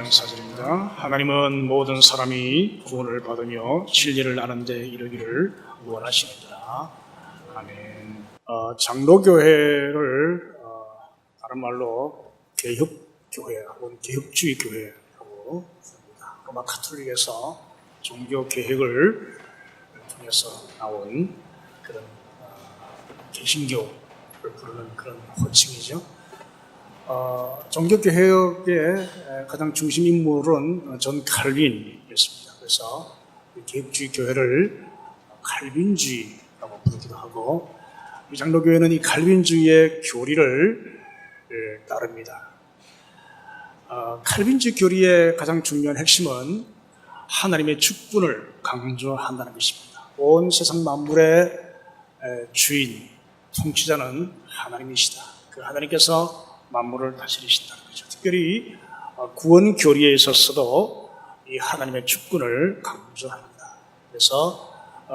사절입니다. 하나님은 모든 사람이 구원을 받으며 진리를 아는 데 이르기를 원하시느니라. 아멘. 장로교회를 다른 말로 개혁교회 혹은 개혁주의 교회라고 부릅니다. 로마 카톨릭에서 종교 개혁을 통해서 나온 그런 개신교를 부르는 그런 호칭이죠. 종교개혁의 가장 중심 인물은 존 칼빈이었습니다. 그래서 개혁주의 교회를 칼빈주의라고 부르기도 하고, 이 장로교회는 이 칼빈주의의 교리를 따릅니다. 칼빈주의 교리의 가장 중요한 핵심은 하나님의 주권을 강조한다는 것입니다. 온 세상 만물의 주인, 통치자는 하나님이시다. 그 하나님께서 만물을 다스리신다는 거죠. 특별히 구원 교리에 있어서도 이 하나님의 주권을 강조합니다. 그래서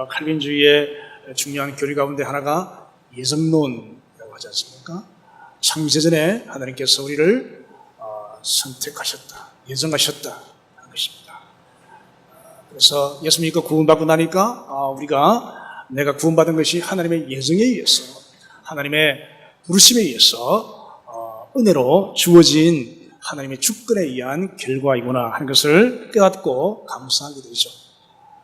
칼빈주의의 중요한 교리 가운데 하나가 예정론이라고 하지 않습니까? 창세전에 하나님께서 우리를 선택하셨다, 예정하셨다 하는 것입니다. 그래서 예수 믿고 구원받고 나니까 우리가 내가 구원받은 것이 하나님의 예정에 의해서, 하나님의 부르심에 의해서 은혜로 주어진 하나님의 주권에 의한 결과이구나 하는 것을 깨닫고 감사하게 되죠.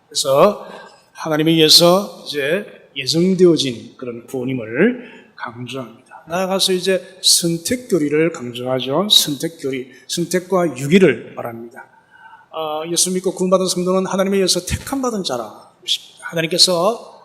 그래서 하나님에 의해서 이제 예정되어진 그런 구원임을 강조합니다. 나아가서 이제 선택교리를 강조하죠. 선택교리, 선택과 유기를 말합니다. 예수 믿고 구원받은 성도는 하나님에 의해서 택함받은 자라는 것입니다. 하나님께서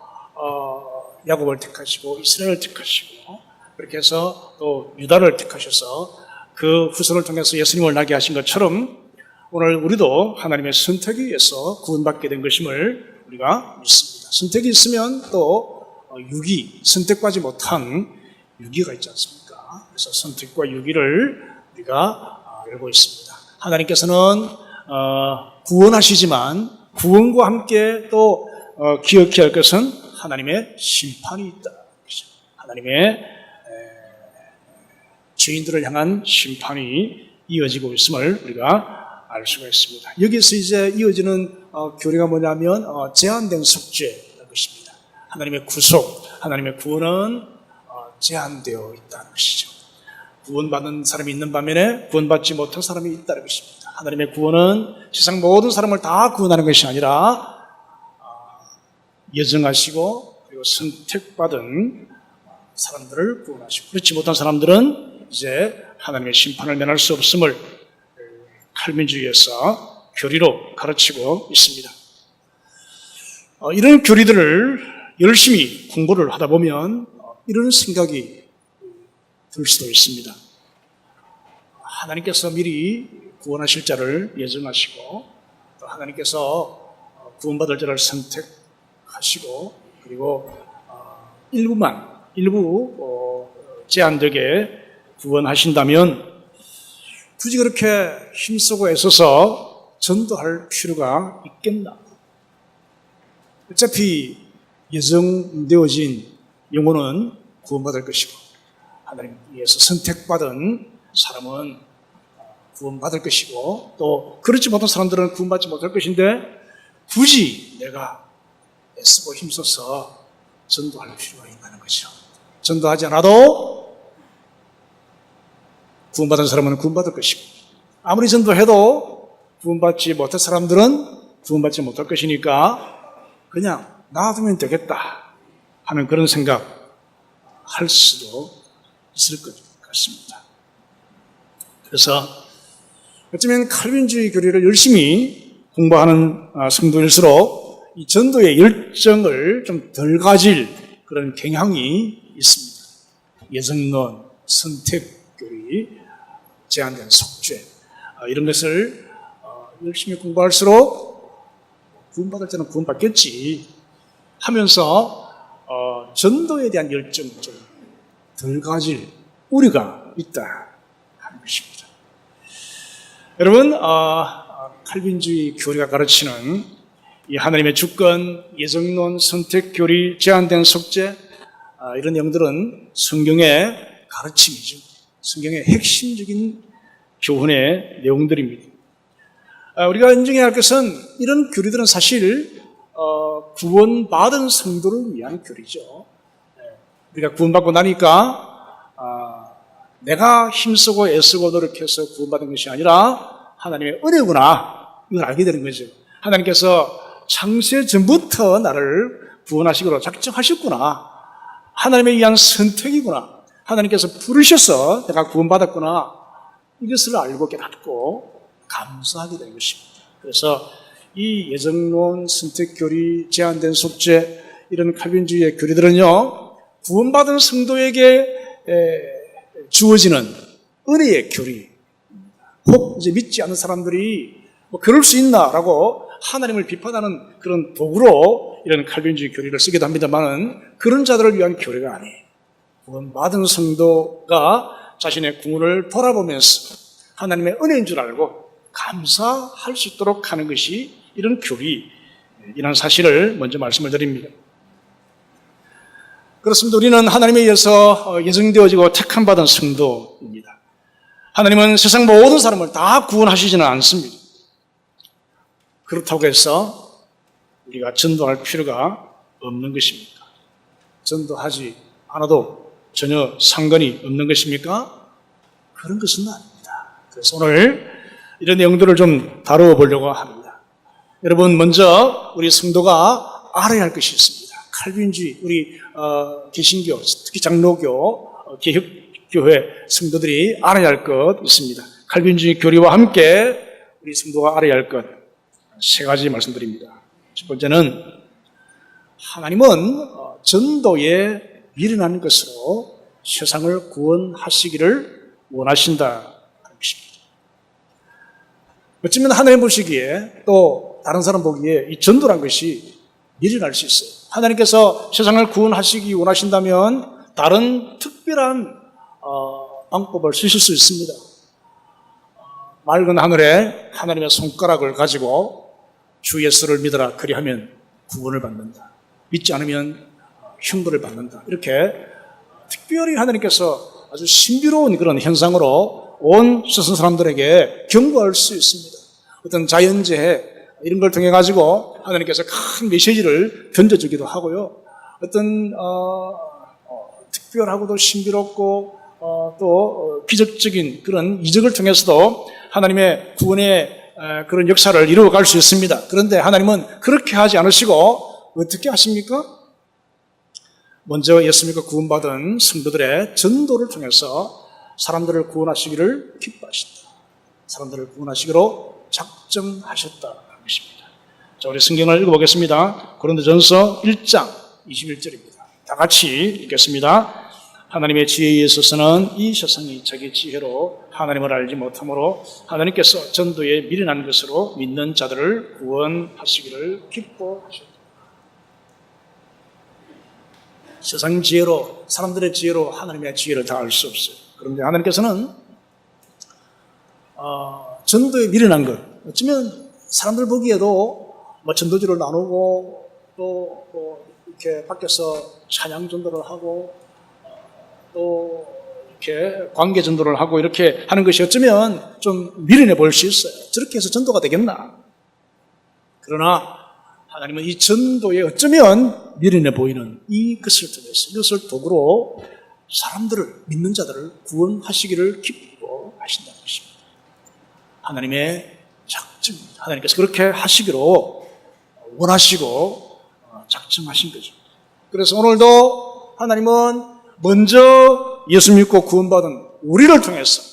야곱을 택하시고 이스라엘을 택하시고, 그렇게 해서 또 유다를 택하셔서 그 후손을 통해서 예수님을 나게 하신 것처럼 오늘 우리도 하나님의 선택에 의해서 구원받게 된 것임을 우리가 믿습니다. 선택이 있으면 또 유기, 선택받지 못한 유기가 있지 않습니까? 그래서 선택과 유기를 우리가 알고 있습니다. 하나님께서는 구원하시지만 구원과 함께 또 기억해야 할 것은 하나님의 심판이 있다. 하나님의 죄인들을 향한 심판이 이어지고 있음을 우리가 알 수가 있습니다. 여기서 이제 이어지는 교리가 뭐냐면 제한된 속죄라는 것입니다. 하나님의 구속, 하나님의 구원은 제한되어 있다는 것이죠. 구원받는 사람이 있는 반면에 구원받지 못한 사람이 있다는 것입니다. 하나님의 구원은 세상 모든 사람을 다 구원하는 것이 아니라 예정하시고 그리고 선택받은 사람들을 구원하시고, 그렇지 못한 사람들은 이제 하나님의 심판을 면할 수 없음을 칼빈주의에서 교리로 가르치고 있습니다. 이런 교리들을 열심히 공부를 하다 보면 이런 생각이 들 수도 있습니다. 하나님께서 미리 구원하실 자를 예정하시고, 또 하나님께서 구원받을 자를 선택하시고, 그리고 일부 제한되게 구원하신다면 굳이 그렇게 힘쓰고 애써서 전도할 필요가 있겠나? 어차피 예정되어진 영혼은 구원받을 것이고, 하나님 위해서 선택받은 사람은 구원받을 것이고, 또 그렇지 못한 사람들은 구원받지 못할 것인데 굳이 내가 애쓰고 힘써서 전도할 필요가 있다는 거죠. 전도하지 않아도 구원받은 사람은 구원받을 것이고, 아무리 전도해도 구원받지 못할 사람들은 구원받지 못할 것이니까 그냥 놔두면 되겠다 하는 그런 생각 할 수도 있을 것 같습니다. 그래서 어쩌면 칼빈주의 교리를 열심히 공부하는 성도일수록 이 전도의 열정을 좀 덜 가질 그런 경향이 있습니다. 예정론, 선택교리, 제한된 속죄, 이런 것을 열심히 공부할수록 구원받을 때는 구원받겠지 하면서 전도에 대한 열정이 좀 덜 가질 우려가 있다 하는 것입니다. 여러분, 칼빈주의 교리가 가르치는 이 하나님의 주권, 예정론, 선택교리, 제한된 속죄, 이런 내용들은 성경의 가르침이죠. 성경의 핵심적인 교훈의 내용들입니다. 우리가 인정해야 할 것은 이런 교리들은 사실 구원받은 성도를 위한 교리죠. 우리가 구원받고 나니까 내가 힘쓰고 애쓰고 노력해서 구원받은 것이 아니라 하나님의 은혜구나, 이걸 알게 되는 거죠. 하나님께서 창세 전부터 나를 구원하시기로 작정하셨구나, 하나님에 의한 선택이구나, 하나님께서 부르셔서 내가 구원받았구나, 이것을 알고 깨닫고 감사하게 되는 것입니다. 그래서 이 예정론, 선택교리, 제한된 속죄, 이런 칼빈주의의 교리들은요, 구원받은 성도에게 주어지는 은혜의 교리, 혹 이제 믿지 않는 사람들이 뭐 그럴 수 있나라고 하나님을 비판하는 그런 도구로 이런 칼빈주의 교리를 쓰기도 합니다만은, 그런 자들을 위한 교리가 아니에요. 구원받은 성도가 자신의 구원을 돌아보면서 하나님의 은혜인 줄 알고 감사할 수 있도록 하는 것이 이런 교리이라는 사실을 먼저 말씀을 드립니다. 그렇습니다. 우리는 하나님에 의해서 예정되어지고 택함받은 성도입니다. 하나님은 세상 모든 사람을 다 구원하시지는 않습니다. 그렇다고 해서 우리가 전도할 필요가 없는 것입니까? 전도하지 않아도 전혀 상관이 없는 것입니까? 그런 것은 아닙니다. 그래서 오늘 이런 내용들을 좀 다루어 보려고 합니다. 여러분, 먼저 우리 성도가 알아야 할 것이 있습니다. 칼빈주의, 우리 개신교, 특히 장로교, 개혁교회 성도들이 알아야 할 것 있습니다. 칼빈주의 교리와 함께 우리 성도가 알아야 할 것 세 가지 말씀드립니다. 첫 번째는 하나님은 전도에 미련한 것으로 세상을 구원하시기를 원하신다는 것입니다. 어쩌면 하나님 보시기에 또 다른 사람 보기에 이 전도란 것이 미련할 수 있어요. 하나님께서 세상을 구원하시기 원하신다면 다른 특별한 방법을 쓰실 수 있습니다. 맑은 하늘에 하나님의 손가락을 가지고 주 예수를 믿어라, 그리하면 구원을 받는다, 믿지 않으면 형벌을 받는다, 이렇게 특별히 하나님께서 아주 신비로운 그런 현상으로 온 세상 사람들에게 경고할 수 있습니다. 어떤 자연재해 이런 걸 통해 가지고 하나님께서 큰 메시지를 던져주기도 하고요. 어떤 특별하고도 신비롭고 또 기적적인 그런 이적을 통해서도 하나님의 구원의 그런 역사를 이루어갈 수 있습니다. 그런데 하나님은 그렇게 하지 않으시고 어떻게 하십니까? 먼저 예수 믿고 구원받은 성도들의 전도를 통해서 사람들을 구원하시기를 기뻐하신다, 사람들을 구원하시기로 작정하셨다는 것입니다. 자, 우리 성경을 읽어보겠습니다. 고린도전서 1장 21절입니다. 다 같이 읽겠습니다. 하나님의 지혜에 있어서는 이 세상이 자기 지혜로 하나님을 알지 못하므로 하나님께서 전도에 미련한 것으로 믿는 자들을 구원하시기를 기뻐하셨다. 세상 지혜로, 사람들의 지혜로 하나님의 지혜를 다 알 수 없어요. 그런데 하나님께서는 전도에 미련한 것, 어쩌면 사람들 보기에도 뭐 전도지를 나누고 또 이렇게 밖에서 찬양 전도를 하고 또 이렇게 관계 전도를 하고 이렇게 하는 것이 어쩌면 좀 미련해 보일 수 있어요. 저렇게 해서 전도가 되겠나? 그러나 하나님은 이 전도에 어쩌면 미련해 보이는 이것을 통해서, 이것을 도구로 사람들을, 믿는 자들을 구원하시기를 기뻐하신다는 것입니다. 하나님의 작정입니다. 하나님께서 그렇게 하시기로 원하시고 작정하신 거죠. 그래서 오늘도 하나님은 먼저 예수 믿고 구원받은 우리를 통해서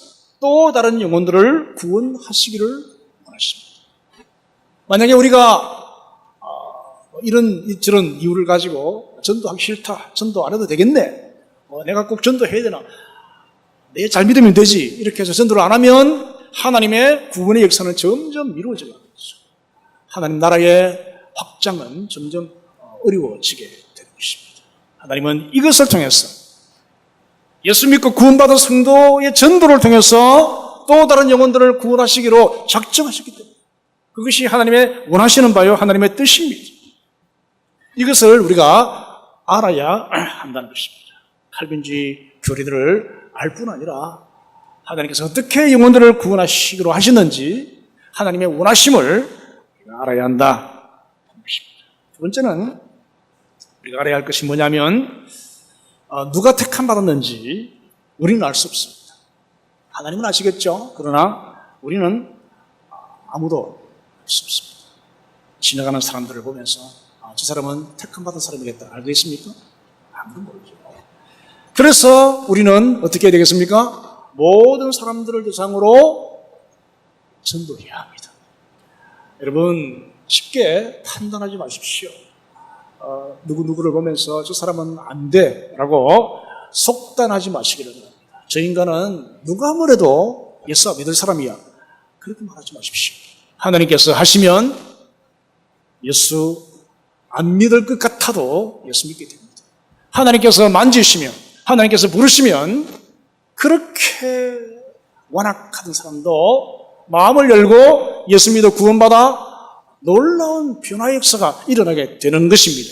또 다른 영혼들을 구원하시기를 원하십니다. 만약에 우리가 저런 이유를 가지고 전도하기 싫다, 전도 안 해도 되겠네, 내가 꼭 전도해야 되나, 내 잘 믿으면 되지, 이렇게 해서 전도를 안 하면 하나님의 구원의 역사는 점점 미루어져 가는 거죠. 하나님 나라의 확장은 점점 어려워지게 되는 것입니다. 하나님은 이것을 통해서 예수 믿고 구원받은 성도의 전도를 통해서 또 다른 영혼들을 구원하시기로 작정하셨기 때문에 그것이 하나님의 원하시는 바요, 하나님의 뜻입니다. 이것을 우리가 알아야 한다는 것입니다. 칼빈주의 교리들을 알 뿐 아니라 하나님께서 어떻게 영혼들을 구원하시기로 하시는지, 하나님의 원하심을 우리가 알아야 한다. 두 번째는 우리가 알아야 할 것이 뭐냐면 누가 택함 받았는지 우리는 알 수 없습니다. 하나님은 아시겠죠? 그러나 우리는 아무도 알 수 없습니다. 지나가는 사람들을 보면서 저 사람은 택함 받은 사람이겠다. 알고 있습니까? 아무도 모르죠. 그래서 우리는 어떻게 해야 되겠습니까? 모든 사람들을 대상으로 전도해야 합니다. 여러분 쉽게 판단하지 마십시오. 누구를 보면서 저 사람은 안 돼 라고 속단하지 마시기를 바랍니다. 저 인간은 누가 뭐래도 예수 믿을 사람이야 그렇게 말하지 마십시오. 하나님께서 하시면 예수 안 믿을 것 같아도 예수 믿게 됩니다. 하나님께서 만지시면 하나님께서 부르시면 그렇게 완악하던 사람도 마음을 열고 예수 믿어 구원받아 놀라운 변화의 역사가 일어나게 되는 것입니다.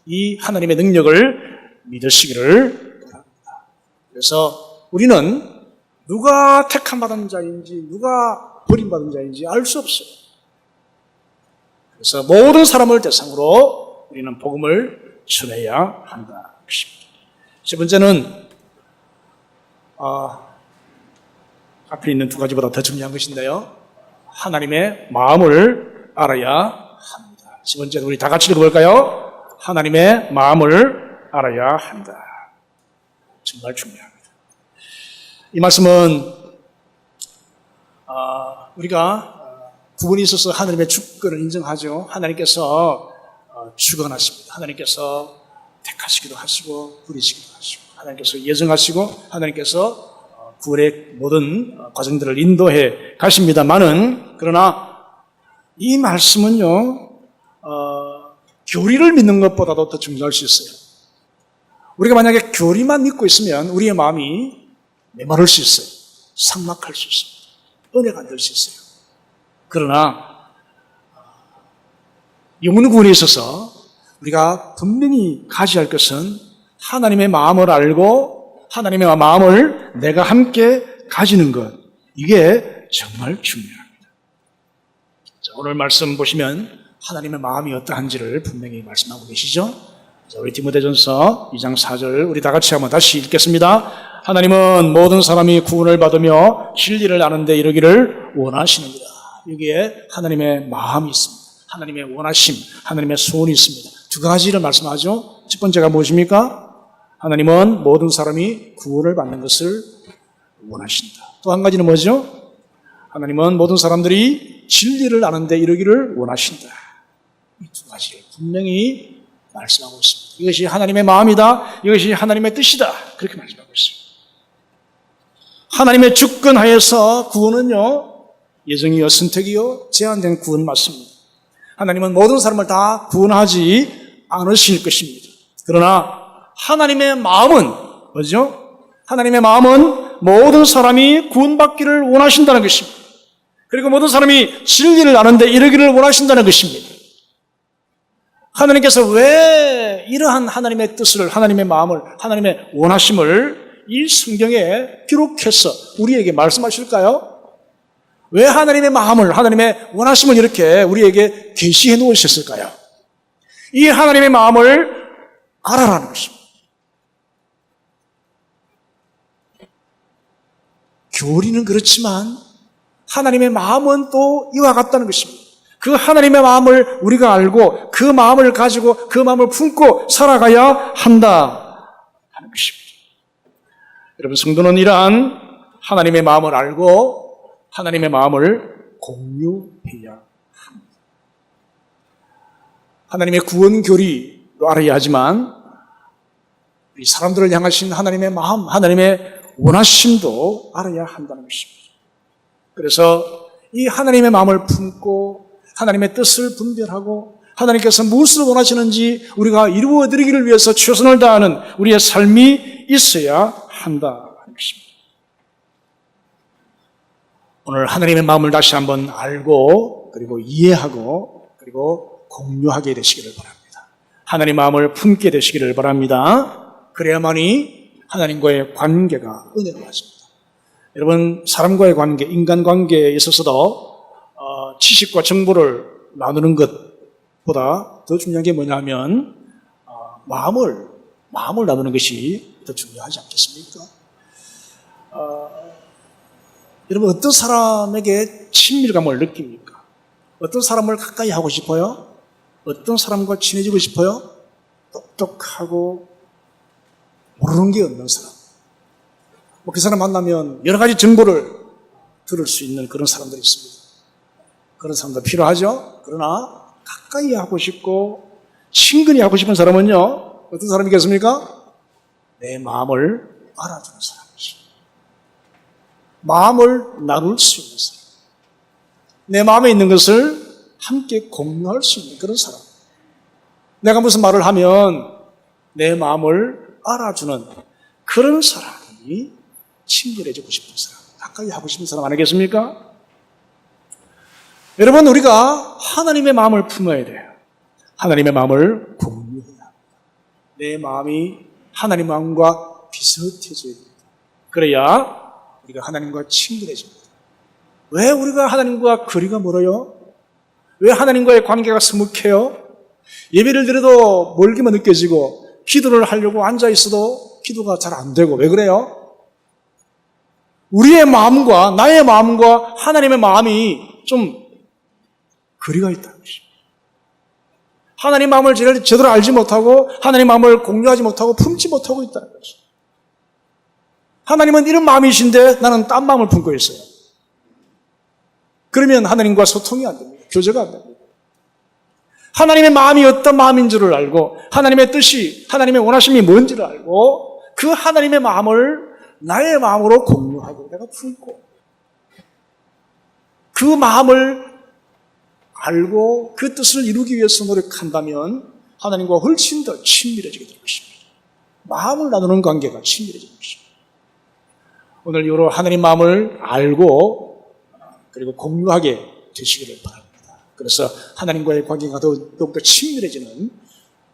이 하나님의 능력을 믿으시기를 바랍니다. 그래서 우리는 누가 택함받은 자인지 누가 버림받은 자인지 알 수 없어요. 그래서 모든 사람을 대상으로 우리는 복음을 전해야 한다. 세 번째는 앞에 있는 두 가지보다 더 중요한 것인데요. 하나님의 마음을 알아야 합니다. 세 번째는 우리 다 같이 읽어볼까요? 하나님의 마음을 알아야 한다. 정말 중요합니다. 이 말씀은 우리가 구분이 있어서 하나님의 주권을 인정하죠. 하나님께서 주권하십니다. 하나님께서 택하시기도 하시고 부리시기도 하시고 하나님께서 예정하시고 하나님께서 구원의 모든 과정들을 인도해 가십니다만은 그러나 이 말씀은요 교리를 믿는 것보다도 더 중요할 수 있어요. 우리가 만약에 교리만 믿고 있으면 우리의 마음이 메마를 수 있어요. 삭막할 수 있어요. 은혜가 안 될 수 있어요. 그러나 영혼 구원에 있어서 우리가 분명히 가져야 할 것은 하나님의 마음을 알고 하나님의 마음을 내가 함께 가지는 것. 이게 정말 중요합니다. 자, 오늘 말씀 보시면 하나님의 마음이 어떠한지를 분명히 말씀하고 계시죠? 자, 우리 디모데전서 2장 4절 우리 다 같이 한번 다시 읽겠습니다. 하나님은 모든 사람이 구원을 받으며 진리를 아는 데 이르기를 원하시느니라. 여기에 하나님의 마음이 있습니다. 하나님의 원하심, 하나님의 소원이 있습니다. 두 가지를 말씀하죠. 첫 번째가 무엇입니까? 하나님은 모든 사람이 구원을 받는 것을 원하신다. 또 한 가지는 뭐죠? 하나님은 모든 사람들이 진리를 아는 데 이르기를 원하신다. 이 두 가지를 분명히 말씀하고 있습니다. 이것이 하나님의 마음이다. 이것이 하나님의 뜻이다. 그렇게 말씀하고 있습니다. 하나님의 주권하에서 구원은요, 예정이요, 선택이요, 제한된 구원 맞습니다. 하나님은 모든 사람을 다 구원하지 않으실 것입니다. 그러나 하나님의 마음은 뭐죠? 하나님의 마음은 모든 사람이 구원받기를 원하신다는 것입니다. 그리고 모든 사람이 진리를 아는데 이르기를 원하신다는 것입니다. 하나님께서 왜 이러한 하나님의 뜻을, 하나님의 마음을, 하나님의 원하심을 이 성경에 기록해서 우리에게 말씀하실까요? 왜 하나님의 마음을, 하나님의 원하심을 이렇게 우리에게 계시해 놓으셨을까요? 이 하나님의 마음을 알아라는 것입니다. 교리는 그렇지만 하나님의 마음은 또 이와 같다는 것입니다. 그 하나님의 마음을 우리가 알고 그 마음을 가지고 그 마음을 품고 살아가야 한다 하는 것입니다. 여러분, 성도는 이러한 하나님의 마음을 알고 하나님의 마음을 공유해야 합니다. 하나님의 구원 교리도 알아야 하지만 우리 사람들을 향하신 하나님의 마음, 하나님의 원하심도 알아야 한다는 것입니다. 그래서 이 하나님의 마음을 품고 하나님의 뜻을 분별하고 하나님께서 무엇을 원하시는지 우리가 이루어드리기를 위해서 최선을 다하는 우리의 삶이 있어야 한다는 것입니다. 오늘 하나님의 마음을 다시 한번 알고 그리고 이해하고 그리고 공유하게 되시기를 바랍니다. 하나님의 마음을 품게 되시기를 바랍니다. 그래야만이 하나님과의 관계가 은혜로워집니다. 여러분, 사람과의 관계, 인간관계에 있어서도 지식과 정보를 나누는 것보다 더 중요한 게 뭐냐면 마음을 나누는 것이 더 중요하지 않겠습니까? 여러분 어떤 사람에게 친밀감을 느낍니까? 어떤 사람을 가까이 하고 싶어요? 어떤 사람과 친해지고 싶어요? 똑똑하고 모르는 게 없는 사람. 그 사람 만나면 여러 가지 정보를 들을 수 있는 그런 사람들이 있습니다. 그런 사람도 필요하죠. 그러나 가까이 하고 싶고 친근히 하고 싶은 사람은요, 어떤 사람이겠습니까? 내 마음을 알아주는 사람이죠. 마음을 나눌 수 있는 사람. 내 마음에 있는 것을 함께 공유할 수 있는 그런 사람. 내가 무슨 말을 하면 내 마음을 알아주는 그런 사람이 친근해지고 싶은 사람, 가까이 하고 싶은 사람 아니겠습니까? 여러분, 우리가 하나님의 마음을 품어야 돼요. 하나님의 마음을 공유해야 합니다. 내 마음이 하나님 마음과 비슷해져야 됩니다. 그래야 우리가 하나님과 친근해집니다. 왜 우리가 하나님과 거리가 멀어요? 왜 하나님과의 관계가 서먹해요? 예배를 드려도 멀기만 느껴지고 기도를 하려고 앉아있어도 기도가 잘 안 되고 왜 그래요? 우리의 마음과 나의 마음과 하나님의 마음이 좀 거리가 있다는 것입니다. 하나님 마음을 제대로 알지 못하고 하나님 마음을 공유하지 못하고 품지 못하고 있다는 것입니다. 하나님은 이런 마음이신데 나는 딴 마음을 품고 있어요. 그러면 하나님과 소통이 안 됩니다. 교제가 안 됩니다. 하나님의 마음이 어떤 마음인 줄을 알고 하나님의 뜻이, 하나님의 원하심이 뭔지를 알고 그 하나님의 마음을 나의 마음으로 공유하고 내가 품고 그 마음을 알고 그 뜻을 이루기 위해서 노력한다면 하나님과 훨씬 더 친밀해지게 될 것입니다. 마음을 나누는 관계가 친밀해지는 것입니다. 오늘 이후로 하나님 마음을 알고 그리고 공유하게 되시기를 바랍니다. 그래서 하나님과의 관계가 더욱더 친밀해지는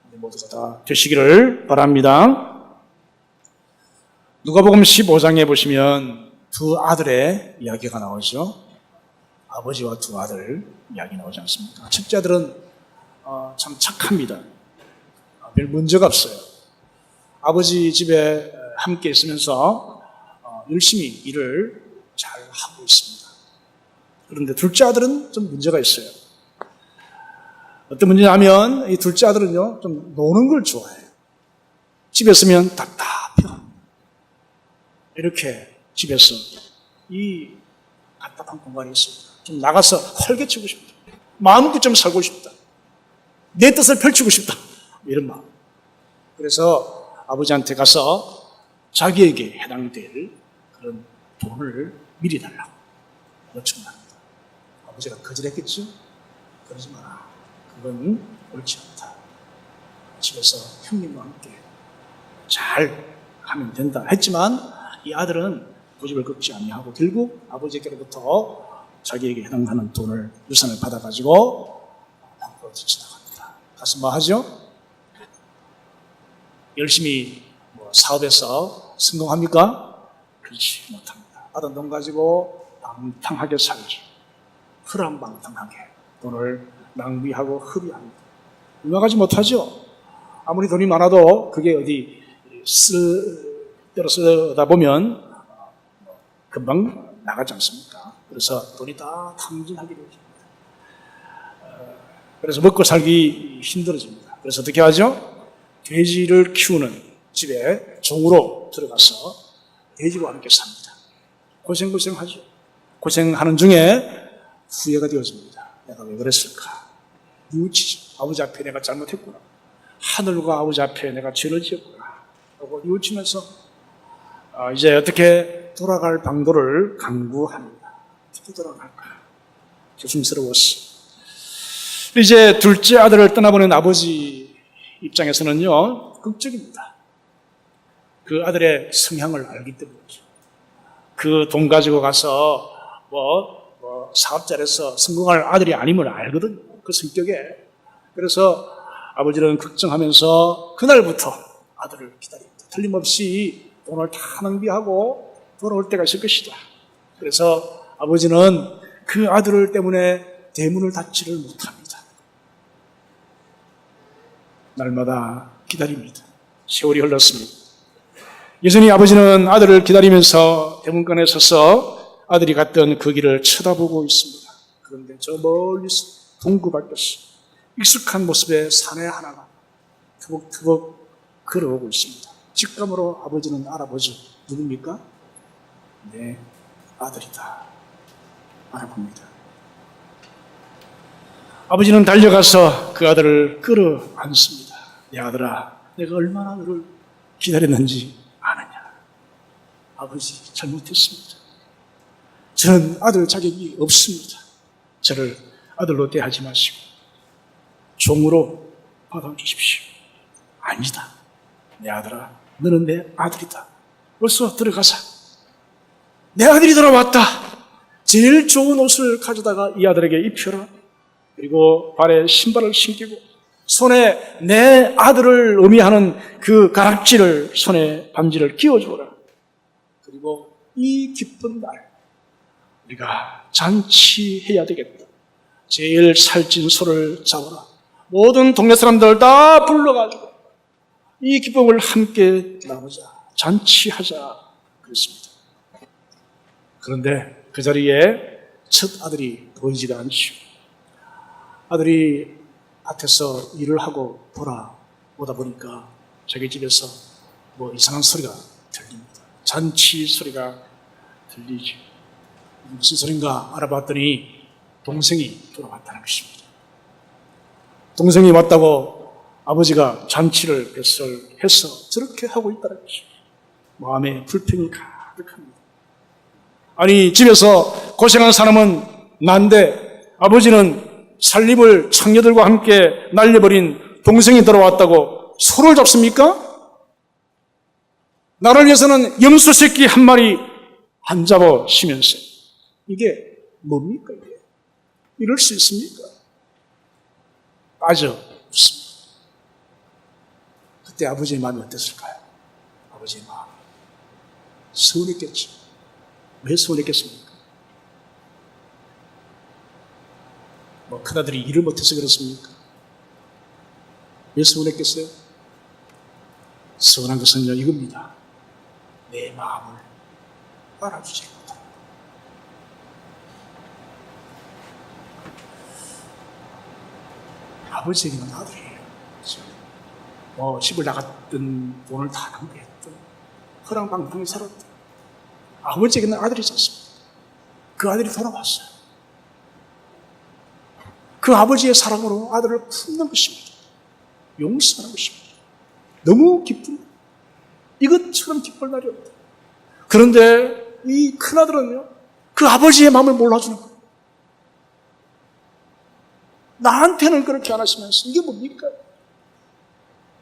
우리 모두가 다 되시기를 바랍니다. 누가복음 15장에 보시면 두 아들의 이야기가 나오죠. 아버지와 두 아들 이야기 나오지 않습니까? 첫째 아들은 참 착합니다. 별 문제가 없어요. 아버지 집에 함께 있으면서 열심히 일을 잘 하고 있습니다. 그런데 둘째 아들은 좀 문제가 있어요. 어떤 문제냐면 이 둘째 아들은요 좀 노는 걸 좋아해요. 집에 있으면 답답해요. 이렇게 집에서 이 답답한 공간이 있습니다. 좀 나가서 활개치고 싶다. 마음껏 좀 살고 싶다. 내 뜻을 펼치고 싶다. 이런 마음. 그래서 아버지한테 가서 자기에게 해당될 그런 돈을 미리 달라고 요청을 합니다. 아버지가 거절했겠죠? 그러지 마라. 그건 옳지 않다. 집에서 형님과 함께 잘 하면 된다 했지만 이 아들은 고집을 꺾지 아니하고 결국 아버지께로부터 자기에게 해당하는 돈을 유산을 받아가지고 밖으로 뛰쳐나갑니다. 가서 뭐 하죠? 열심히 사업에서 성공합니까? 그렇지 못합니다. 받은 돈 가지고 방탕하게 살죠. 허랑방탕하게 돈을 낭비하고 흡입합니다. 유명하지 못하죠? 아무리 돈이 많아도 그게 어디 때로 쓰다 보면 금방 나가지 않습니까? 그래서 돈이 다 탕진하게 됩니다. 그래서 먹고 살기 힘들어집니다. 그래서 어떻게 하죠? 돼지를 키우는 집에 종으로 들어가서 돼지와 함께 삽니다. 고생하죠. 고생하는 중에 후회가 되어집니다. 내가 왜 그랬을까? 뉘우치죠. 아버지 앞에 내가 잘못했구나. 하늘과 아버지 앞에 내가 죄를 지었구나. 하고 뉘우치면서 이제 어떻게 돌아갈 방도를 강구합니다. 어떻게 돌아갈까? 조심스러웠어. 이제 둘째 아들을 떠나보낸 아버지 입장에서는요, 극적입니다. 그 아들의 성향을 알기 때문이죠. 그 돈 가지고 가서 사업자로서 성공할 아들이 아님을 알거든요. 그 성격에. 그래서 아버지는 걱정하면서 그날부터 아들을 기다립니다. 틀림없이 돈을 다 낭비하고 돌아올 때가 있을 것이다. 그래서 아버지는 그 아들을 때문에 대문을 닫지를 못합니다. 날마다 기다립니다. 세월이 흘렀습니다. 여전히 아버지는 아들을 기다리면서 대문간에 서서 아들이 갔던 그 길을 쳐다보고 있습니다. 그런데 저 멀리서 동구 밖에서 익숙한 모습의 사내 하나가 터벅터벅 걸어오고 있습니다. 직감으로 아버지는 알아보죠. 누굽니까? 내 아들이다. 알아봅니다. 아버지는 달려가서 그 아들을 끌어안습니다. 내 아들아, 내가 얼마나 너를 기다렸는지 아느냐? 아버지, 잘못했습니다. 저는 아들 자격이 없습니다. 저를 아들로 대하지 마시고 종으로 받아주십시오. 아니다. 내 아들아, 너는 내 아들이다. 벌써 들어가자. 내 아들이 돌아왔다. 제일 좋은 옷을 가져다가 이 아들에게 입혀라. 그리고 발에 신발을 신기고 손에 내 아들을 의미하는 그 가락지를 손에 반지를 끼워주어라. 그리고 이 기쁜 날 우리가 잔치해야 되겠다. 제일 살찐 소를 잡아라. 모든 동네 사람들 다 불러가지고 이 기쁨을 함께 나누자. 잔치하자. 그랬습니다. 그런데 그 자리에 첫 아들이 보이지도 않죠. 아들이 밭에서 일을 하고 돌아오다 보니까 자기 집에서 뭐 이상한 소리가 들립니다. 잔치 소리가 들리죠. 무슨 소린가 알아봤더니 동생이 돌아왔다는 것입니다. 동생이 왔다고 아버지가 잔치를 배설해서 저렇게 하고 있다는 것입니다. 마음에 불평이 가득합니다. 아니, 집에서 고생한 사람은 난데 아버지는 살림을 청녀들과 함께 날려버린 동생이 들어왔다고 소를 잡습니까? 나를 위해서는 염소 새끼 한 마리 안 잡아시면서 이게 뭡니까 이게? 이럴 수 있습니까? 빠져 웃습니다. 그때 아버지의 마음이 어땠을까요? 아버지의 마음 서운했겠죠. 왜 서운했겠습니까? 뭐 큰아들이 일을 못해서 그렇습니까? 왜 서운했겠어요? 서운한 것은요 이겁니다. 내 마음을 알아주지 못한다. 아버지에게는 아들이에요. 뭐 집을 나갔던 돈을 다 낭비했던 허랑방탕히 살았던 아버지에게는 아들이지 않습니까? 그 아들이 돌아왔어요. 그 아버지의 사랑으로 아들을 품는 것입니다. 용서하는 것입니다. 너무 기쁩니다. 이것처럼 기쁠 날이 없다. 그런데 이 큰아들은요, 그 아버지의 마음을 몰라주는 거예요. 나한테는 그렇게 안 하시면서 이게 뭡니까?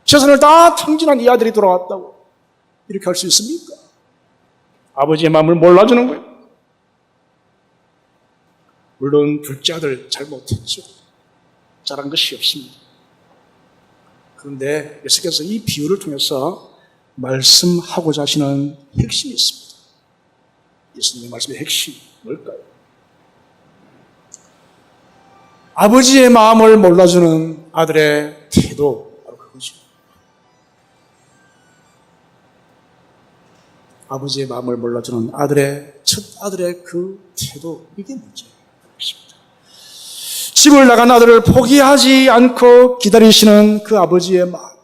재산을 다 탕진한 이 아들이 돌아왔다고 이렇게 할 수 있습니까? 아버지의 마음을 몰라주는 거예요. 물론 둘째 아들 잘못했죠. 잘한 것이 없습니다. 그런데 예수께서 이 비유를 통해서 말씀하고자 하시는 핵심이 있습니다. 예수님의 말씀의 핵심이 뭘까요? 아버지의 마음을 몰라주는 아들의 태도, 바로 그거죠. 아버지의 마음을 몰라주는 첫 아들의 그 태도, 이게 문제예요. 집을 나간 아들을 포기하지 않고 기다리시는 그 아버지의 마음.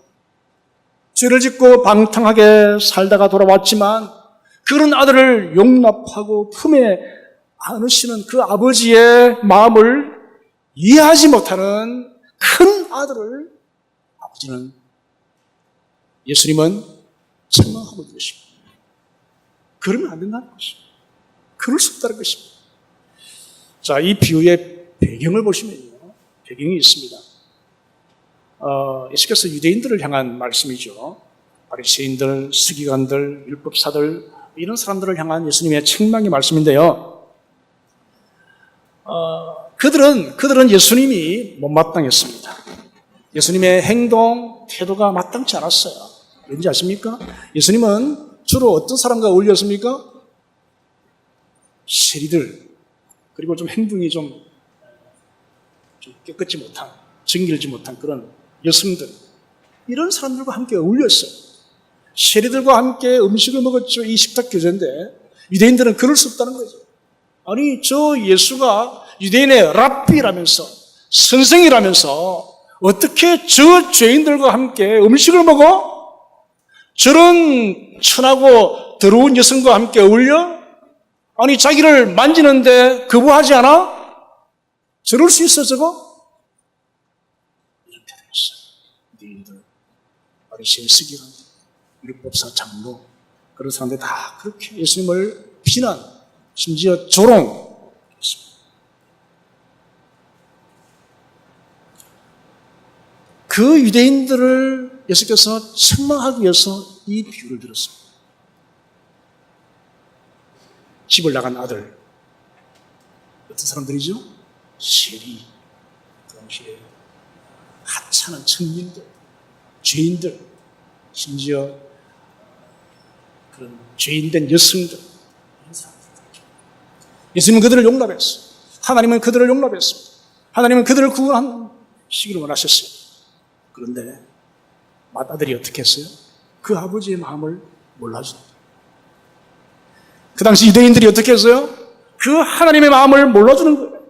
죄를 짓고 방탕하게 살다가 돌아왔지만 그런 아들을 용납하고 품에 안으시는 그 아버지의 마음을 이해하지 못하는 큰 아들을 아버지는, 예수님은 책망하고 계십니다. 그러면 안 된다는 것입니다. 그럴 수 없다는 것입니다. 자, 이 비유의 배경을 보시면요. 배경이 있습니다. 예수께서 유대인들을 향한 말씀이죠. 바리새인들, 서기관들, 율법사들, 이런 사람들을 향한 예수님의 책망의 말씀인데요. 그들은 예수님이 못마땅했습니다. 예수님의 행동, 태도가 마땅치 않았어요. 왠지 아십니까? 예수님은 주로 어떤 사람과 어울렸습니까? 세리들, 그리고 좀 행동이 좀 좀 깨끗지 못한, 정결지 못한 그런 여성들, 이런 사람들과 함께 어울렸어요. 세리들과 함께 음식을 먹었죠. 이 식탁 교제인데 유대인들은 그럴 수 없다는 거죠. 아니, 저 예수가 유대인의 랍비라면서, 선생이라면서 어떻게 저 죄인들과 함께 음식을 먹어? 저런 천하고 더러운 여성과 함께 어울려? 아니, 자기를 만지는데 거부하지 않아? 저럴 수 있어, 저거? 이런 태도였어요. 유대인들, 바리새인, 서기관, 율법사, 장로, 그런 사람들 다 그렇게 예수님을 비난, 심지어 조롱했습니다. 그 유대인들을 예수께서 책망하기 위해서 이 비유를 들었습니다. 집을 나간 아들, 어떤 사람들이죠? 세리, 그 당시에 하찮은 청년들, 죄인들, 심지어 그런 죄인된 여성들, 이런 사람들. 예수님은 그들을 용납했어요. 하나님은 그들을 용납했습니다. 하나님은 그들을 구원하시기를 원하셨어요. 그런데 맏아들이 어떻게 했어요? 그 아버지의 마음을 몰라줍니다. 그 당시 유대인들이 어떻게 했어요? 그 하나님의 마음을 몰라주는 거예요.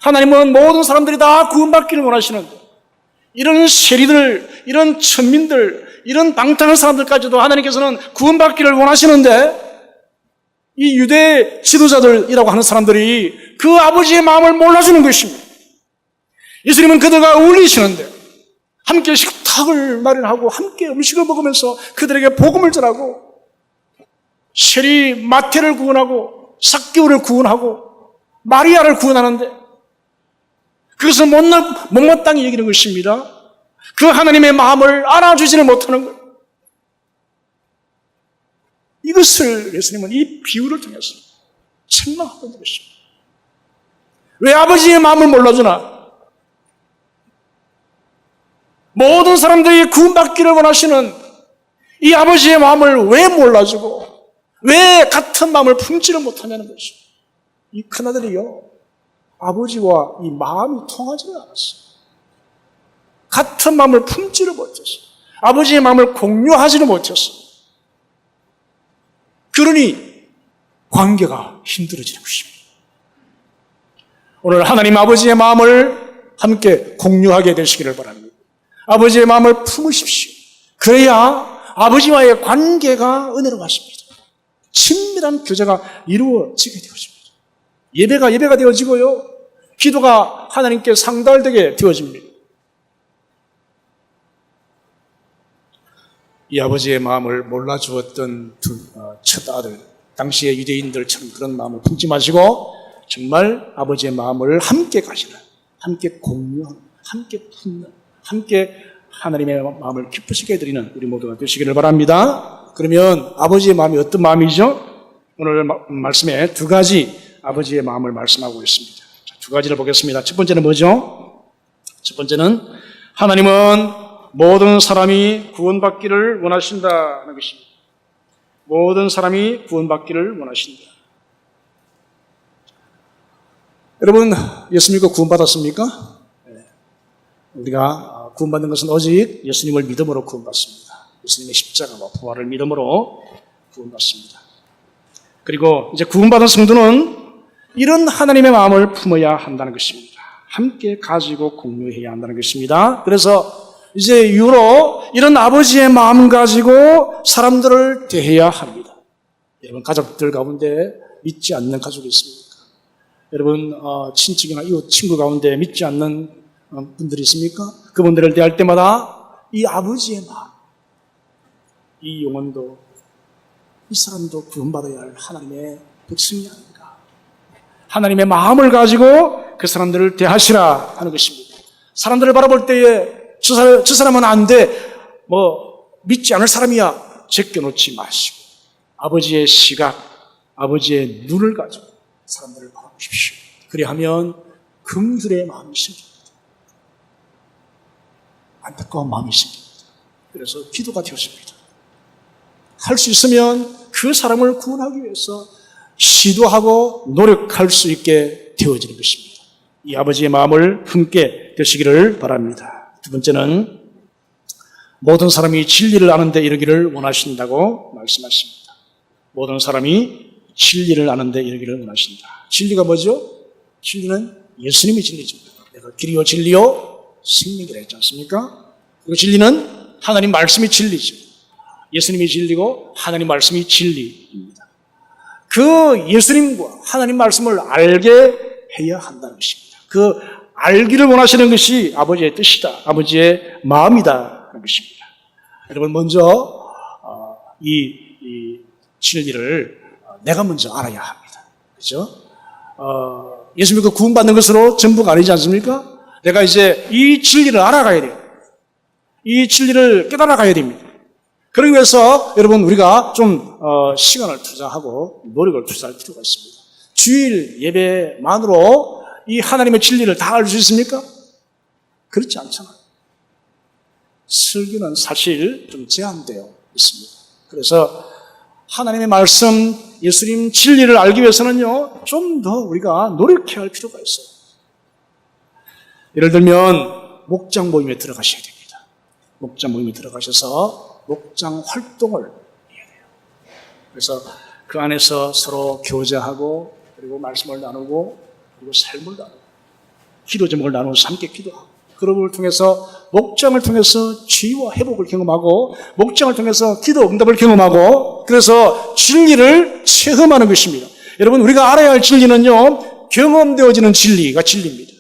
하나님은 모든 사람들이 다 구원받기를 원하시는데 이런 세리들, 이런 천민들, 이런 방탕한 사람들까지도 하나님께서는 구원받기를 원하시는데 이 유대 지도자들이라고 하는 사람들이 그 아버지의 마음을 몰라주는 것입니다. 예수님은 그들과 어울리시는데 함께 식탁을 마련하고 함께 음식을 먹으면서 그들에게 복음을 전하고 세리 마태를 구원하고 삭개오를 구원하고 마리아를 구원하는데 그것은 못마땅히 여기는 것입니다. 그 하나님의 마음을 알아주지는 못하는 것. 이것을 예수님은 이 비유를 통해서 책망하고 있는 것입니다. 왜 아버지의 마음을 몰라주나? 모든 사람들이 구원받기를 원하시는 이 아버지의 마음을 왜 몰라주고 왜 같은 마음을 품지를 못하냐는 것이죠. 이 큰아들이요, 아버지와 이 마음이 통하지를 않았어요. 같은 마음을 품지를 못했어요. 아버지의 마음을 공유하지를 못했어요. 그러니 관계가 힘들어지는 것입니다. 오늘 하나님 아버지의 마음을 함께 공유하게 되시기를 바랍니다. 아버지의 마음을 품으십시오. 그래야 아버지와의 관계가 은혜로워집니다. 친밀한 교제가 이루어지게 되어집니다. 예배가 되어지고요. 기도가 하나님께 상달되게 되어집니다. 이 아버지의 마음을 몰라주었던 첫 아들, 당시의 유대인들처럼 그런 마음을 품지 마시고 정말 아버지의 마음을 함께 가시는, 함께 공유하는, 함께 품는, 함께 하나님의 마음을 기쁘시게 해드리는 우리 모두가 되시기를 바랍니다. 그러면 아버지의 마음이 어떤 마음이죠? 오늘 말씀에 두 가지 아버지의 마음을 말씀하고 있습니다. 자, 두 가지를 보겠습니다. 첫 번째는 뭐죠? 첫 번째는 하나님은 모든 사람이 구원받기를 원하신다는 것입니다. 모든 사람이 구원받기를 원하신다. 여러분, 예수 믿고 구원받았습니까? 네. 우리가 구원받는 것은 오직 예수님을 믿음으로 구원받습니다. 예수님의 십자가와 부활을 믿음으로 구원받습니다. 그리고 이제 구원받은 성도는 이런 하나님의 마음을 품어야 한다는 것입니다. 함께 가지고 공유해야 한다는 것입니다. 그래서 이제 이후로 이런 아버지의 마음 가지고 사람들을 대해야 합니다. 여러분, 가족들 가운데 믿지 않는 가족이 있습니까? 여러분, 친척이나 이웃 친구 가운데 믿지 않는 분들이 있습니까? 그분들을 대할 때마다 이 아버지의 마음, 이 영혼도, 이 사람도 구원받아야 할 하나님의 백성이 아닌가. 하나님의 마음을 가지고 그 사람들을 대하시라 하는 것입니다. 사람들을 바라볼 때에 저 사람은 안 돼, 믿지 않을 사람이야, 제껴놓지 마시고 아버지의 시각, 아버지의 눈을 가지고 사람들을 바라보십시오. 그리하면 긍휼의 마음이 생깁니다. 안타까운 마음이 생깁니다. 그래서 기도가 되었습니다. 할 수 있으면 그 사람을 구원하기 위해서 시도하고 노력할 수 있게 되어지는 것입니다. 이 아버지의 마음을 품게 되시기를 바랍니다. 두 번째는 모든 사람이 진리를 아는 데 이르기를 원하신다고 말씀하십니다. 모든 사람이 진리를 아는 데 이르기를 원하신다. 진리가 뭐죠? 진리는 예수님이 진리죠. 내가 길이요 진리요 생명이라 했지 않습니까? 그리고 진리는 하나님 말씀이 진리죠. 예수님이 진리고 하나님 말씀이 진리입니다. 그 예수님과 하나님 말씀을 알게 해야 한다는 것입니다. 그 알기를 원하시는 것이 아버지의 뜻이다. 아버지의 마음이다. 하는 것입니다. 여러분 먼저 이 진리를 내가 먼저 알아야 합니다. 그렇죠? 예수 믿고 구원받는 것으로 전부가 아니지 않습니까? 내가 이제 이 진리를 알아가야 돼요. 이 진리를 깨달아가야 됩니다. 그러기 위해서 여러분 우리가 좀 시간을 투자하고 노력을 투자할 필요가 있습니다. 주일 예배만으로 이 하나님의 진리를 다 알 수 있습니까? 그렇지 않잖아요. 설교는 사실 좀 제한되어 있습니다. 그래서 하나님의 말씀, 예수님 진리를 알기 위해서는요, 좀 더 우리가 노력해야 할 필요가 있어요. 예를 들면 목장 모임에 들어가셔야 됩니다. 목장 모임에 들어가셔서 목장 활동을 해야 돼요. 그래서 그 안에서 서로 교제하고 그리고 말씀을 나누고 그리고 삶을 나누고 기도 제목을 나누어서 함께 기도하고 그런 걸 통해서 목장을 통해서 치유와 회복을 경험하고 목장을 통해서 기도 응답을 경험하고 그래서 진리를 체험하는 것입니다. 여러분 우리가 알아야 할 진리는요 경험되어지는 진리가 진리입니다.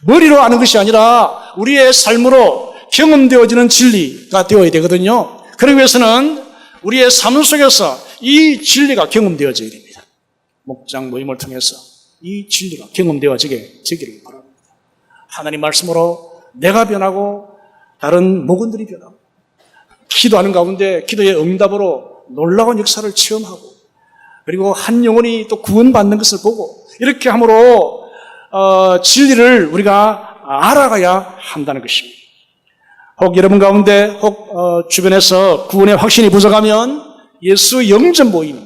머리로 아는 것이 아니라 우리의 삶으로 경험되어지는 진리가 되어야 되거든요. 그러기 위해서는 우리의 삶 속에서 이 진리가 경험되어져야 됩니다. 목장 모임을 통해서 이 진리가 경험되어지기를 바랍니다. 하나님 말씀으로 내가 변하고 다른 목원들이 변하고 기도하는 가운데 기도의 응답으로 놀라운 역사를 체험하고 그리고 한 영혼이 또 구원받는 것을 보고 이렇게 함으로 진리를 우리가 알아가야 한다는 것입니다. 혹 여러분 가운데 혹 주변에서 구원의 확신이 부족하면 예수 영전 모임에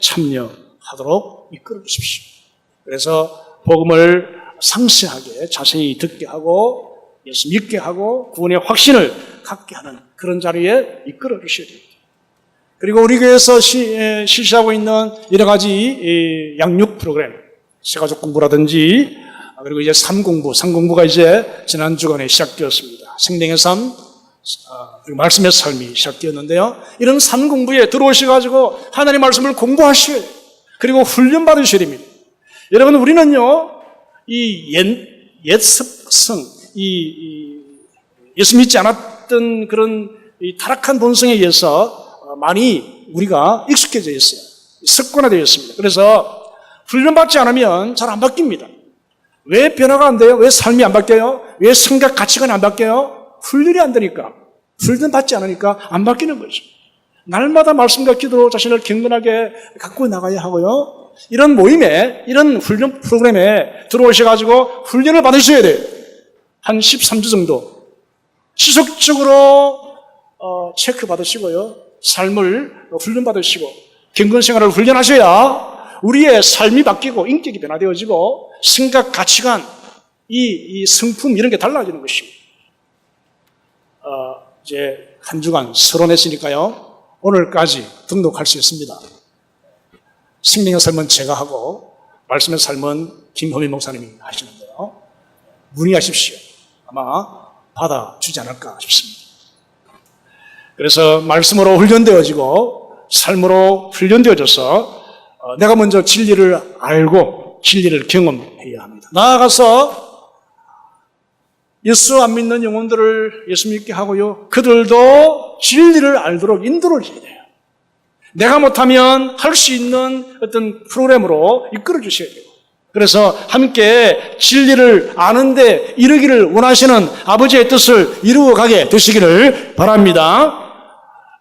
참여하도록 이끌어 주십시오. 그래서 복음을 상세하게 자세히 듣게 하고 예수 믿게 하고 구원의 확신을 갖게 하는 그런 자리에 이끌어 주셔야 됩니다. 그리고 우리 교회에서 실시하고 있는 여러 가지 양육 프로그램, 세가족 공부라든지 그리고 이제 삼공부가 이제 지난 주간에 시작되었습니다. 생명의 삶, 그리고 말씀의 삶이 시작되었는데요. 이런 삼공부에 들어오셔가지고 하나님 말씀을 공부하셔야 돼요. 그리고 훈련 받으셔야 됩니다. 여러분 우리는요 이 옛 습성, 예수 믿지 않았던 그런 이 타락한 본성에 의해서 많이 우리가 익숙해져 있어요. 습관화되어 있습니다. 그래서 훈련받지 않으면 잘 안 바뀝니다. 왜 변화가 안 돼요? 왜 삶이 안 바뀌어요? 왜 생각 가치관이 안 바뀌어요? 훈련이 안 되니까. 훈련받지 않으니까 안 바뀌는 거죠. 날마다 말씀과 기도로 자신을 경건하게 갖고 나가야 하고요. 이런 모임에, 이런 훈련 프로그램에 들어오셔가지고 훈련을 받으셔야 돼요. 한 13주 정도. 지속적으로 체크 받으시고요. 삶을 훈련 받으시고 경건 생활을 훈련하셔야 우리의 삶이 바뀌고 인격이 변화되어지고 생각, 가치관, 이 성품 이런 게 달라지는 것입니다. 이제 한 주간 서론했으니까요. 오늘까지 등록할 수 있습니다. 생명의 삶은 제가 하고 말씀의 삶은 김호민 목사님이 하시는데요. 문의하십시오. 아마 받아주지 않을까 싶습니다. 그래서 말씀으로 훈련되어지고 삶으로 훈련되어져서 내가 먼저 진리를 알고 진리를 경험해야 합니다. 나아가서 예수 안 믿는 영혼들을 예수 믿게 하고요. 그들도 진리를 알도록 인도를 해야 돼요. 내가 못하면 할 수 있는 어떤 프로그램으로 이끌어 주셔야 돼요. 그래서 함께 진리를 아는데 이르기를 원하시는 아버지의 뜻을 이루어가게 되시기를 바랍니다.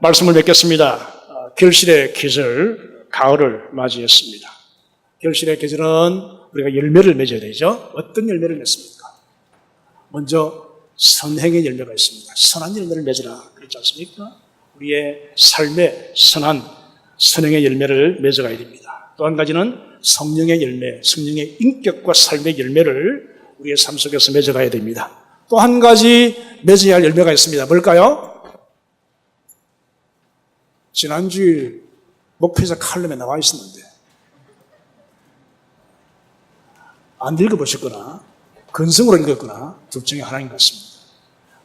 말씀을 맺겠습니다. 결실의 계절, 가을을 맞이했습니다. 결실의 계절은 우리가 열매를 맺어야 되죠. 어떤 열매를 맺습니까? 먼저 선행의 열매가 있습니다. 선한 열매를 맺으라 그랬지 않습니까? 우리의 삶의 선한 선행의 열매를 맺어가야 됩니다. 또 한 가지는 성령의 열매, 성령의 인격과 삶의 열매를 우리의 삶 속에서 맺어가야 됩니다. 또 한 가지 맺어야 할 열매가 있습니다. 뭘까요? 지난주일 목표자 칼럼에 나와 있었는데 안 읽어보셨거나 근성으로 읽었거나 둘 중에 하나인 것 같습니다.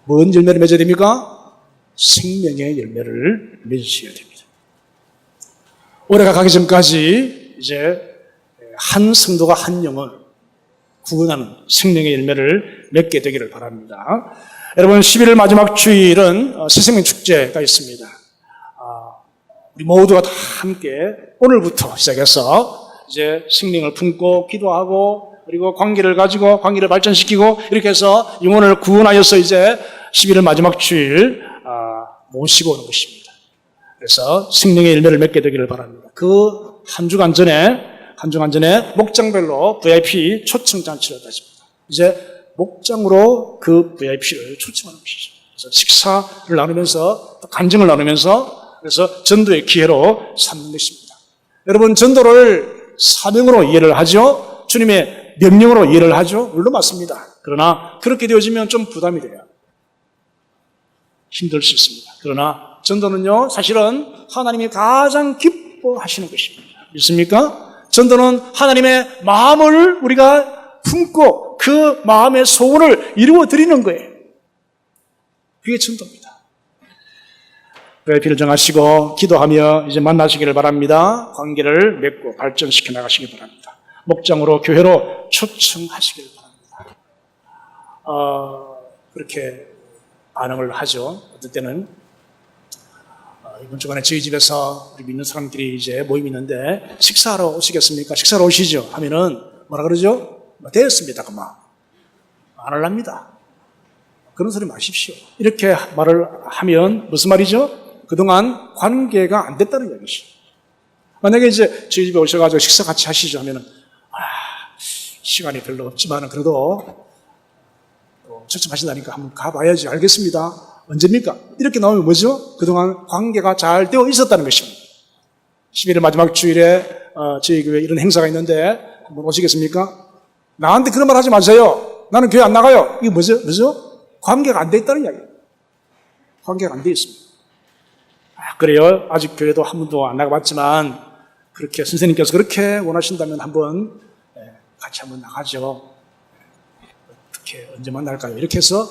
뭔 열매를 맺어야 됩니까? 생명의 열매를 맺으셔야 됩니다. 올해가 가기 전까지 이제 한 성도가 한 영혼을 구원하는 생명의 열매를 맺게 되기를 바랍니다. 여러분 11월 마지막 주일은 새생명 축제가 있습니다. 우리 모두가 다 함께 오늘부터 시작해서 이제 생명을 품고 기도하고 그리고 관계를 가지고 관계를 발전시키고 이렇게 해서 영혼을 구원하여서 이제 11월 마지막 주일 모시고 오는 것입니다. 그래서 생명의 열매를 맺게 되기를 바랍니다. 그 한 주간 전에 목장별로 VIP 초청 잔치를 가집니다. 이제 목장으로 그 VIP를 초청하는 것이죠. 그래서 식사를 나누면서 또 간증을 나누면서 그래서 전도의 기회로 삼는 것입니다. 여러분 전도를 사명으로 이해를 하죠. 주님의 명령으로 이해를 하죠. 물론 맞습니다. 그러나 그렇게 되어지면 좀 부담이 돼요. 힘들 수 있습니다. 그러나 전도는요 사실은 하나님이 가장 기뻐하시는 것입니다. 믿습니까? 전도는 하나님의 마음을 우리가 품고 그 마음의 소원을 이루어 드리는 거예요. 그게 전도입니다. VIP를 정하시고 기도하며 이제 만나시기를 바랍니다. 관계를 맺고 발전시켜 나가시기 바랍니다. 목장으로 교회로 초청하시기를 바랍니다. 그렇게 반응을 하죠. 어떤 때는 이번 주간에 저희 집에서 우리 믿는 사람들이 이제 모임이 있는데 식사하러 오시겠습니까? 식사하러 오시죠? 하면은 뭐라 그러죠? 되었습니다. 그만. 안 할랍니다. 그런 소리 마십시오. 이렇게 말을 하면 무슨 말이죠? 그동안 관계가 안 됐다는 이야기죠. 만약에 이제 저희 집에 오셔가지고 식사 같이 하시죠 하면은 시간이 별로 없지만은 그래도 초청하신다니까 한번 가봐야지. 알겠습니다. 언제입니까? 이렇게 나오면 뭐죠? 그동안 관계가 잘 되어 있었다는 것입니다. 11월 마지막 주일에 저희 교회에 이런 행사가 있는데 한번 오시겠습니까? 나한테 그런 말 하지 마세요. 나는 교회 안 나가요. 이게 뭐죠? 관계가 안 돼 있다는 이야기예요. 관계가 안 돼 있습니다. 그래요. 아직 교회도 한 번도 안 나가봤지만 그렇게 선생님께서 그렇게 원하신다면 한번 같이 한번 나가죠. 어떻게 언제 만날까요? 이렇게 해서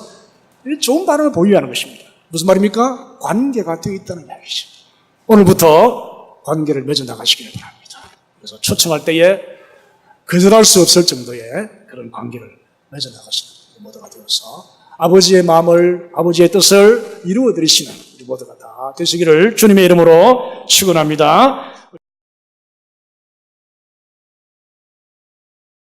좋은 반응을 보여하는 것입니다. 무슨 말입니까? 관계가 되어 있다는 이야기죠. 오늘부터 관계를 맺어 나가시기를 바랍니다. 그래서 초청할 때에 거절할 수 없을 정도의 그런 관계를 맺어 나가시는 우리 모두가 되어서 아버지의 마음을, 아버지의 뜻을 이루어 드리시는 우리 모두가 다 되시기를 주님의 이름으로 축원합니다.